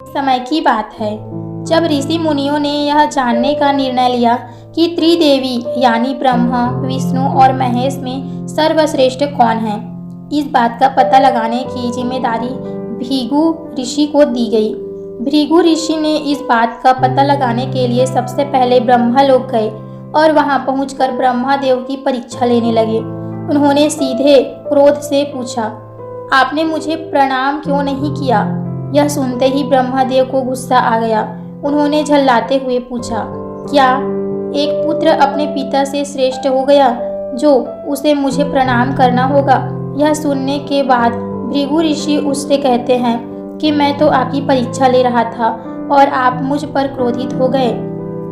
समय की बात है जब ऋषि मुनियों ने यह जानने का निर्णय लिया कि त्रिदेवी यानी ब्रह्मा, विष्णु और महेश में सर्वश्रेष्ठ कौन है। इस बात का पता लगाने की जिम्मेदारी भृगु ऋषि को दी गई। भृगु ऋषि ने इस बात का पता लगाने के लिए सबसे पहले ब्रह्मलोक गए और वहां पहुंचकर ब्रह्मा देव की परीक्षा लेने लगे। उन्होंने सीधे क्रोध से पूछा, आपने मुझे प्रणाम क्यों नहीं किया। यह सुनते ही ब्रह्मदेव को गुस्सा आ गया। उन्होंने झल्लाते हुए पूछा, क्या एक पुत्र अपने पिता से श्रेष्ठ हो गया जो उसे मुझे प्रणाम करना होगा। यह सुनने के बाद भृगु ऋषि उससे कहते हैं कि मैं तो आपकी परीक्षा ले रहा था और आप मुझ पर क्रोधित हो गए।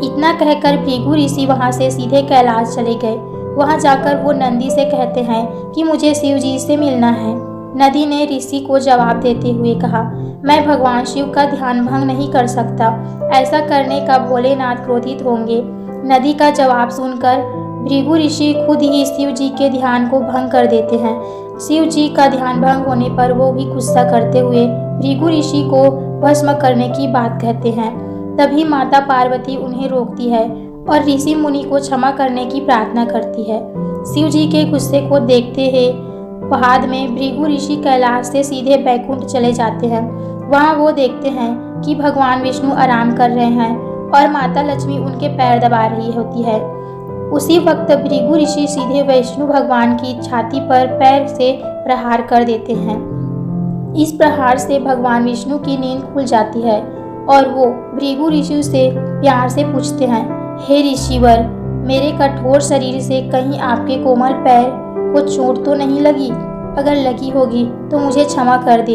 इतना कहकर भृगु ऋषि वहां से सीधे कैलाश चले गए। वहां जाकर वो नंदी से कहते हैं कि मुझे शिव जी से मिलना है। नदी ने ऋषि को जवाब देते हुए कहा, मैं भगवान शिव का ध्यान भंग नहीं कर सकता। ऐसा करने का भोलेनाथ क्रोधित होंगे। नदी का जवाब सुनकर भृगु ऋषि खुद ही शिव जी के ध्यान को भंग कर देते हैं। शिव जी का ध्यान भंग होने पर वो भी गुस्सा करते हुए भृगु ऋषि को भस्म करने की बात कहते हैं। तभी माता पार्वती उन्हें रोकती है और ऋषि मुनि को क्षमा करने की प्रार्थना करती है। शिव जी के गुस्से को देखते हुए बाद में भृगु ऋषि कैलाश से सीधे बैकुंठ चले जाते हैं। वहां वो देखते हैं कि भगवान विष्णु आराम कर रहे हैं और माता लक्ष्मी उनके पैर दबा रही होती है। उसी वक्त भृगु ऋषि सीधे विष्णु भगवान की छाती पर पैर से प्रहार कर देते हैं। इस प्रहार से भगवान विष्णु की नींद खुल जाती है और वो भृगु ऋषि से प्यार से पूछते हैं, हे ऋषिवर, मेरे कठोर शरीर से कहीं आपके कोमल पैर को चोट तो नहीं लगी। अगर लगी होगी तो मुझे क्षमा कर दे।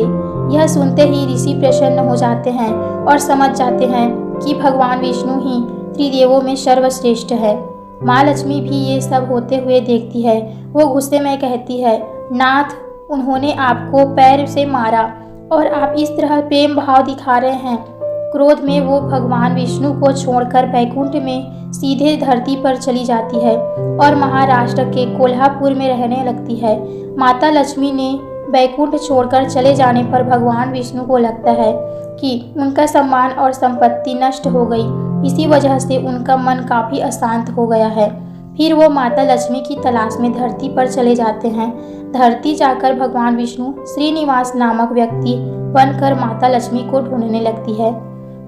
यह सुनते ही ऋषि प्रसन्न हो जाते हैं और समझ जाते हैं कि भगवान विष्णु ही त्रिदेवों में सर्वश्रेष्ठ है। माँ लक्ष्मी भी ये सब होते हुए देखती है। वो गुस्से में कहती है, नाथ, उन्होंने आपको पैर से मारा और आप इस तरह प्रेम भाव दिखा रहे हैं। क्रोध में वो भगवान विष्णु को छोड़कर बैकुंठ में सीधे धरती पर चली जाती है और महाराष्ट्र के कोल्हापुर में रहने लगती है। माता लक्ष्मी ने बैकुंठ छोड़कर चले जाने पर भगवान विष्णु को लगता है कि उनका सम्मान और संपत्ति नष्ट हो गई। इसी वजह से उनका मन काफ़ी अशांत हो गया है। फिर वो माता लक्ष्मी की तलाश में धरती पर चले जाते हैं। धरती जाकर भगवान विष्णु श्रीनिवास नामक व्यक्ति बनकर माता लक्ष्मी को ढूंढने लगती है।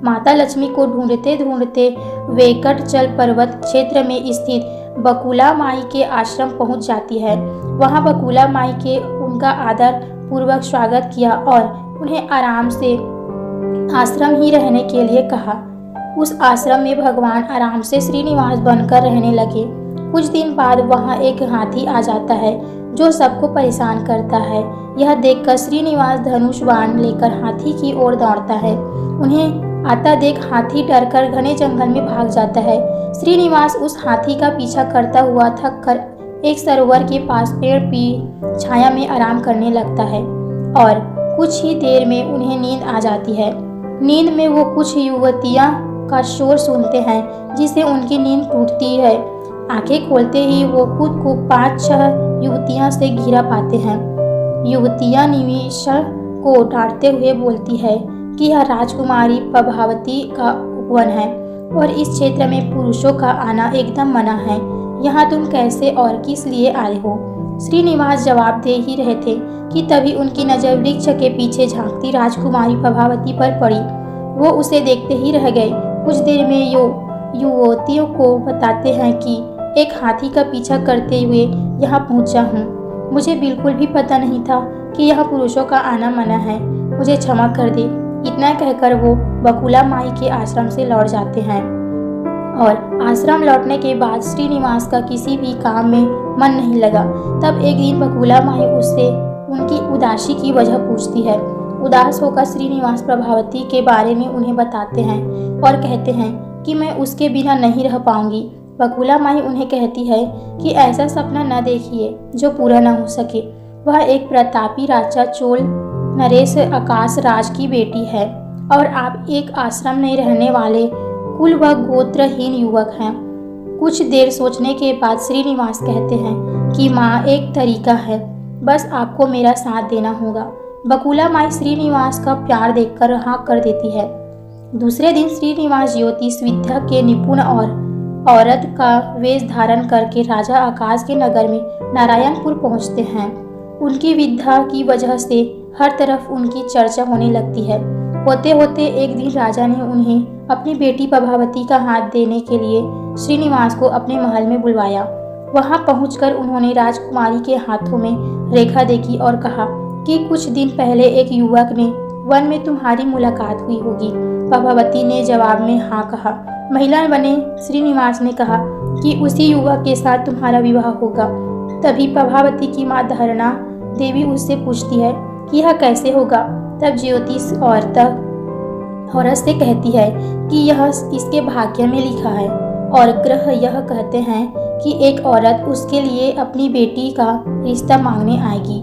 माता लक्ष्मी को ढूंढते ढूंढते वेंकटचल पर्वत क्षेत्र में स्थित बकुला माई के आश्रम पहुंच जाती है। वहां बकुला माई के उनका आदर पूर्वक स्वागत किया और उन्हें आराम से आश्रम ही रहने के लिए कहा। उस आश्रम में भगवान आराम से श्रीनिवास बनकर रहने लगे। कुछ दिन बाद वहां एक हाथी आ जाता है जो सबको परेशान करता है। यह देखकर श्रीनिवास धनुष बाण लेकर हाथी की ओर दौड़ता है। उन्हें आता देख हाथी डरकर घने जंगल में भाग जाता है। श्रीनिवास उस हाथी का पीछा करता हुआ थक कर एक सरोवर के पास पेड़ की छाया में आराम करने लगता है और कुछ ही देर में उन्हें नींद आ जाती है। नींद में वो कुछ युवतियां का शोर सुनते हैं जिससे उनकी नींद टूटती है। आंखें खोलते ही वो खुद को 5-6 युवतियां से घिरा पाते हैं। युवतियां निमिषा को डांटते हुए बोलती है कि यह राजकुमारी प्रभावती का उपवन है और इस क्षेत्र में पुरुषों का आना एकदम मना है। यहाँ तुम कैसे और किस लिए आए हो। श्रीनिवास जवाब दे ही रहे थे कि तभी उनकी नज़र वृक्ष के पीछे झांकती राजकुमारी प्रभावती पर पड़ी। वो उसे देखते ही रह गए। कुछ देर में युवतियों को बताते हैं कि एक हाथी का पीछा करते हुए यहाँ पहुँचा हूँ। मुझे बिल्कुल भी पता नहीं था कि यहाँ पुरुषों का आना मना है। मुझे क्षमा कर दे। इतना कहकर वो बकुला माई के आश्रम से लौट जाते हैं और आश्रम लौटने के बाद श्रीनिवास का किसी भी काम में मन नहीं लगा। तब एक दिन बकुला माई उससे उनकी उदासी की वजह पूछती है। उदास होकर श्रीनिवास प्रभावती के बारे में उन्हें बताते हैं और कहते हैं कि मैं उसके बिना नहीं रह पाऊंगी। बकुला माई उन्हें कहती है कि ऐसा सपना न देखिए जो पूरा न हो सके। वह एक प्रतापी राजा चोल नरेश आकाश राज की बेटी है और आप एक आश्रम में रहने वाले कुल व गोत्रहीन युवक हैं। कुछ देर सोचने के बाद श्रीनिवास कहते हैं कि माँ, एक तरीका है। बस आपको मेरा साथ देना होगा। बकुला माई श्रीनिवास का प्यार देखकर हाँ कर देती है। दूसरे दिन श्रीनिवास ज्योतिष विद्या के निपुण और औरत का वेश धारण करके राजा आकाश के नगर में नारायणपुर पहुंचते हैं। उनकी विद्या की वजह से हर तरफ उनकी चर्चा होने लगती है। होते होते एक दिन राजा ने उन्हें अपनी बेटी प्रभावती का हाथ देने के लिए श्रीनिवास को अपने महल में बुलवाया। वहां पहुंचकर उन्होंने राजकुमारी के हाथों में रेखा देखी और कहा कि कुछ दिन पहले एक युवक ने वन में तुम्हारी मुलाकात हुई होगी। प्रभावती ने जवाब में हाँ कहा। महिला बने श्रीनिवास ने कहा कि उसी युवक के साथ तुम्हारा विवाह होगा। तभी प्रभावती की माँ धारणा देवी उससे पूछती है कि यह कैसे होगा। तब ज्योतिष औरत से कहती है कि यह इसके भाग्य में लिखा है और ग्रह यह कहते हैं कि एक औरत उसके लिए अपनी बेटी का रिश्ता मांगने आएगी।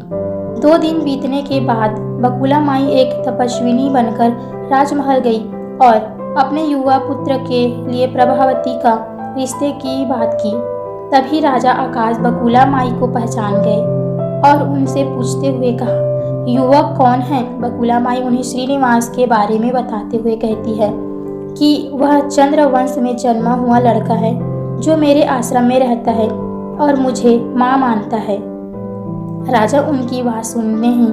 2 दिन बीतने के बाद बकुला माई एक तपस्विनी बनकर राजमहल गई और अपने युवा पुत्र के लिए प्रभावती का रिश्ते की बात की। तभी राजा आकाश बकुला माई को पहचान गए और उनसे पूछते हुए कहा, युवक कौन है? बकुला माई उन्हें श्रीनिवास के बारे में बताते हुए कहती है कि वह चंद्रवंश में जन्मा हुआ लड़का है जो मेरे आश्रम में रहता है और मुझे माँ मानता है। राजा उनकी बात सुनने ही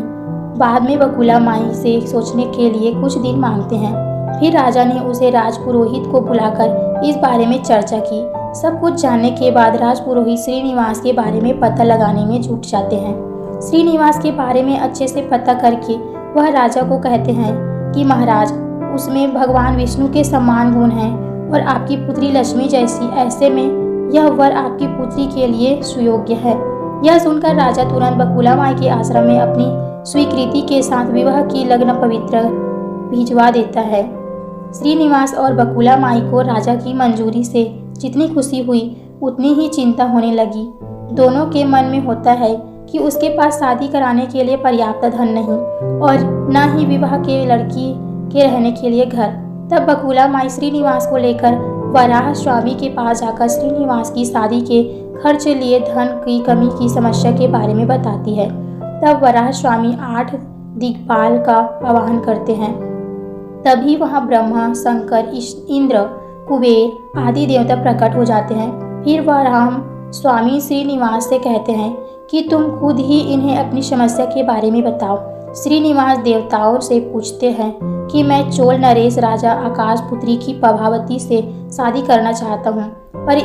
बाद में बकुला माई से सोचने के लिए कुछ दिन मांगते हैं। फिर राजा ने उसे राजपुरोहित को बुलाकर इस बारे में चर्चा की। सब कुछ जानने के बाद राजपुरोहित श्रीनिवास के बारे में पता लगाने में जुट जाते हैं। श्रीनिवास के बारे में अच्छे से पता करके वह राजा को कहते हैं कि महाराज, उसमें भगवान विष्णु के समान गुण हैं और आपकी पुत्री लक्ष्मी जैसी, ऐसे में यह वर आपकी पुत्री के लिए सुयोग्य है। यह सुनकर राजा तुरंत बकुला माई के आश्रम में अपनी स्वीकृति के साथ विवाह की लग्न पवित्र भिजवा देता है। श्रीनिवास और बकुला माई को राजा की मंजूरी से जितनी खुशी हुई उतनी ही चिंता होने लगी। दोनों के मन में होता है कि उसके पास शादी कराने के लिए पर्याप्त धन नहीं और न ही विवाह के लड़की के रहने के लिए घर। तब बकुला माई श्रीनिवास को लेकर वराह स्वामी के पास जाकर श्रीनिवास की शादी के खर्च लिए धन की कमी की समस्या के बारे में बताती है। तब वराह स्वामी 8 दिक्पाल का आह्वान करते हैं। तभी वहाँ ब्रह्मा, शंकर, इंद्र, कुबेर आदि देवता प्रकट हो जाते हैं। फिर वराह स्वामी श्रीनिवास से कहते हैं कि तुम खुद ही इन्हें अपनी समस्या के बारे में बताओ। श्रीनिवास देवताओं से पूछते हैं कि मैं चोल नरेश राजा आकाश पुत्री की प्रभावती से शादी करना चाहता हूँ, पर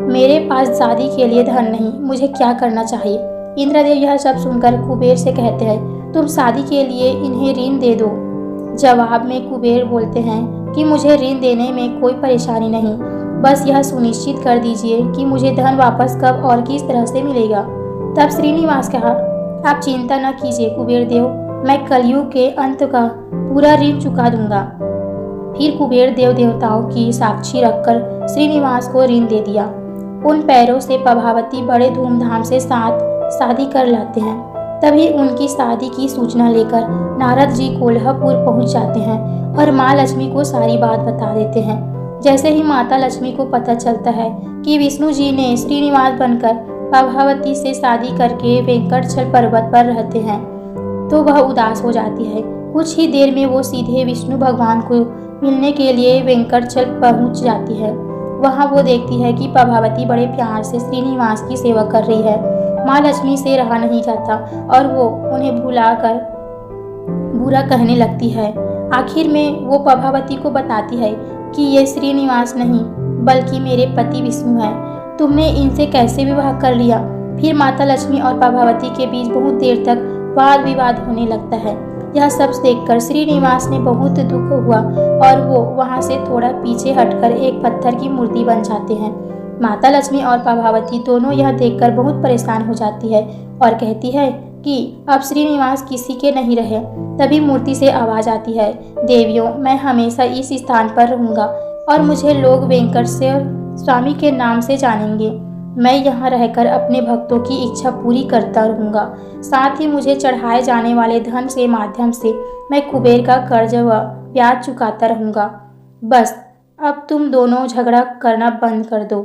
मेरे पास शादी के लिए धन नहीं, मुझे क्या करना चाहिए? इंद्रदेव यह सब सुनकर कुबेर से कहते हैं, तुम शादी के लिए इन्हें ऋण दे दो। जवाब में कुबेर बोलते हैं कि मुझे ऋण देने में कोई परेशानी नहीं, बस यह सुनिश्चित कर दीजिए कि मुझे धन वापस कब और किस तरह से मिलेगा। तब श्रीनिवास कहा, आप चिंता न कीजिए कुबेर देव, मैं कलयुग के अंत का पूरा ऋण चुका दूंगा। फिर कुबेर देव देवताओं की साक्षी रखकर श्रीनिवास को ऋण दे दिया। उन पैरों से प्रभावती बड़े धूमधाम से शादी कर लाते हैं। तभी उनकी शादी की सूचना लेकर नारद जी कोल्हापुर पहुंच जाते हैं और माँ लक्ष्मी को सारी बात बता देते हैं। जैसे ही माता लक्ष्मी को पता चलता है कि विष्णु जी ने श्रीनिवास बनकर प्रभावती से शादी करके वेंकटचल पर्वत पर रहते हैं, तो वह उदास हो जाती है। कुछ ही देर में वो सीधे विष्णु भगवान को मिलने के लिए वेंकटचल पहुंच जाती है। वहां वो देखती है कि प्रभावती बड़े प्यार से श्रीनिवास की सेवा कर रही है। माँ लक्ष्मी से रहा नहीं जाता और वो उन्हें भुलाकर बुरा कहने लगती है। आखिर में वो प्रभावती को बताती है कि ये श्रीनिवास नहीं बल्कि मेरे पति विष्णु हैं, तुमने इनसे कैसे विवाह कर लिया? फिर माता लक्ष्मी और प्रभावती के बीच बहुत देर तक वाद विवाद होने लगता है। यह सब देखकर श्रीनिवास ने बहुत दुख हुआ और वो वहाँ से थोड़ा पीछे हटकर एक पत्थर की मूर्ति बन जाते हैं। माता लक्ष्मी और प्रभावती दोनों यह देखकर बहुत परेशान हो जाती है और कहती है कि अब श्रीनिवास किसी के नहीं रहे। तभी मूर्ति से आवाज आती है, देवियों, मैं हमेशा इस स्थान पर रहूंगा और मुझे लोग वेंकटेश्वर स्वामी के नाम से जानेंगे। मैं यहाँ रहकर अपने भक्तों की इच्छा पूरी करता रहूँगा। साथ ही मुझे चढ़ाए जाने वाले धन के माध्यम से मैं कुबेर का कर्ज व ब्याज चुकाता रहूँगा। बस अब तुम दोनों झगड़ा करना बंद कर दो।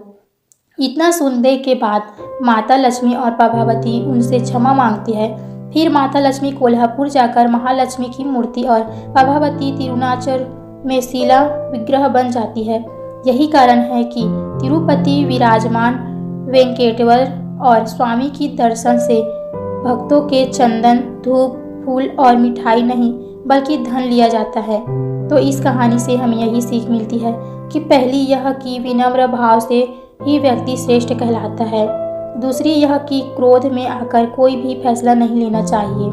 इतना सुनने के बाद माता लक्ष्मी और प्रभावती उनसे क्षमा मांगती है। फिर माता लक्ष्मी कोल्हापुर जाकर महालक्ष्मी की मूर्ति और प्रभावती तिरुनाचल में शिला विग्रह बन जाती है। यही कारण है कि तिरुपति विराजमान वेंकटेश्वर और स्वामी की दर्शन से भक्तों के चंदन, धूप, फूल और मिठाई नहीं बल्कि धन लिया जाता है। तो इस कहानी से हमें यही सीख मिलती है कि पहली यह कि विनम्र भाव से ही व्यक्ति श्रेष्ठ कहलाता है। दूसरी यह कि क्रोध में आकर कोई भी फैसला नहीं लेना चाहिए।